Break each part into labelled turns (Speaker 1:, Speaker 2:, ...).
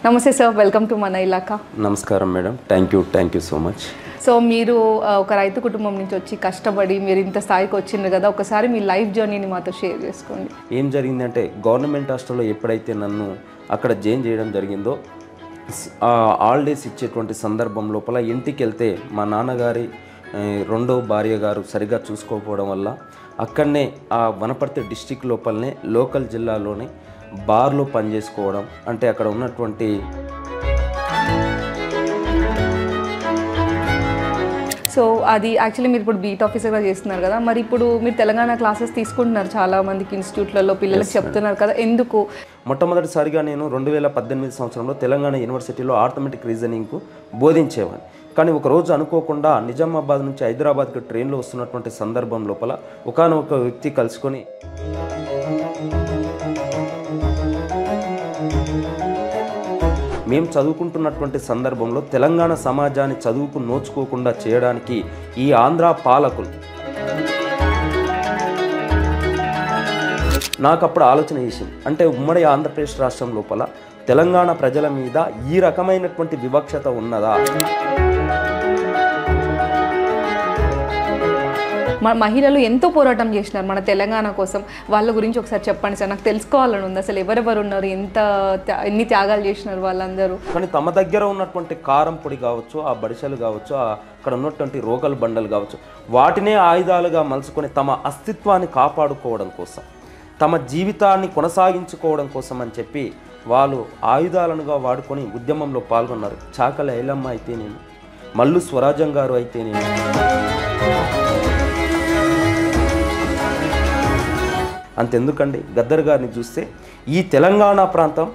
Speaker 1: నమస్తే sir, welcome to మన ఇలాకా.
Speaker 2: నమస్కారం madam, thank you so much.
Speaker 1: So మీరు ఒక రైతు కుటుంబం నుంచి వచ్చి కష్టపడి మీరు ఇంత స్థాయికి వచ్చిండ్రు కదా, ఒకసారి మీ లైఫ్ జర్నీని మాతో షేర్ చేసుకోండి.
Speaker 2: ఏం జరిగిందంటే గవర్నమెంట్ హాస్టల్లో ఎప్పుడైతే నన్ను అక్కడ జాయిన్ చేయడం జరిగిందో హాలిడేస్ ఇచ్చేటువంటి సందర్భం లోపల ఇంటికి వెళ్తే మా నాన్నగారి రెండో భార్య గారు సరిగా చూసుకోకపోవడం వల్ల అక్కడనే ఆ వనపర్తి డిస్టిక్ లోపలనే లోకల్ జిల్లాలోనే బార్లో పనిచేసుకోవడం, అంటే అక్కడ ఉన్నటువంటి
Speaker 1: సో అది యాక్చువల్లీ మీరు ఇప్పుడు బీట్ ఆఫీసర్గా చేస్తున్నారు కదా, మరి ఇప్పుడు మీరు తెలంగాణ క్లాసెస్ తీసుకుంటున్నారు చాలా మందికి ఇన్స్టిట్యూట్లలో పిల్లలకు చెప్తున్నారు కదా, ఎందుకు?
Speaker 2: మొట్టమొదటిసారిగా నేను 2018 సంవత్సరంలో తెలంగాణ యూనివర్సిటీలో ఆర్థమెటిక్ రీజనింగ్కు బోధించేవాడిని. కానీ ఒకరోజు అనుకోకుండా నిజామాబాద్ నుంచి హైదరాబాద్కి ట్రైన్లో వస్తున్నటువంటి సందర్భం లోపల ఒకానొక వ్యక్తి కలుసుకొని మేము చదువుకుంటున్నటువంటి సందర్భంలో తెలంగాణ సమాజాన్ని చదువుకు నోచుకోకుండా చేయడానికి ఈ ఆంధ్ర పాలకులు నాకు అప్పుడు ఆలోచన చేసింది, అంటే ఉమ్మడి ఆంధ్రప్రదేశ్ రాష్ట్రం లోపల తెలంగాణ ప్రజల మీద ఈ రకమైనటువంటి వివక్షత ఉన్నదా?
Speaker 1: మహిళలు ఎంతో పోరాటం చేసినారు మన తెలంగాణ కోసం, వాళ్ళ గురించి ఒకసారి చెప్పండి సార్, నాకు తెలుసుకోవాలని ఉంది. అసలు ఎవరెవరు ఉన్నారు, ఎన్ని త్యాగాలు చేసినారు వాళ్ళందరూ?
Speaker 2: కానీ తమ దగ్గర ఉన్నటువంటి కారం పొడి కావచ్చు, ఆ బడిసెలు కావచ్చు, అక్కడ ఉన్నటువంటి రోకల్ బండలు కావచ్చు, వాటినే ఆయుధాలుగా మలుచుకొని తమ అస్తిత్వాన్ని కాపాడుకోవడం కోసం, తమ జీవితాన్ని కొనసాగించుకోవడం కోసం అని చెప్పి వాళ్ళు ఆయుధాలనుగా వాడుకొని ఉద్యమంలో పాల్గొన్నారు. చాకల ఐలమ్మ అయితేనేమి, మల్లు స్వరాజం గారు అయితేనేమి, అంతెందుకండి గద్దర్ గారిని చూస్తే ఈ తెలంగాణ ప్రాంతం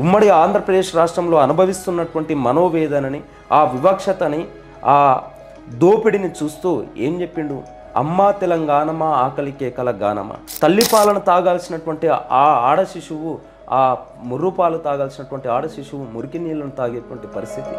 Speaker 2: ఉమ్మడి ఆంధ్రప్రదేశ్ రాష్ట్రంలో అనుభవిస్తున్నటువంటి మనోవేదనని, ఆ వివక్షతని, ఆ దోపిడిని చూస్తూ ఏం చెప్పిండు? అమ్మా తెలంగాణమా ఆకలి కేకల గానమా. తల్లిపాలను తాగాల్సినటువంటి ఆ ఆడ శిశువు, ఆ ముర్రుపాలు తాగాల్సినటువంటి ఆడ శిశువు మురికి నీళ్ళను తాగేటువంటి పరిస్థితి.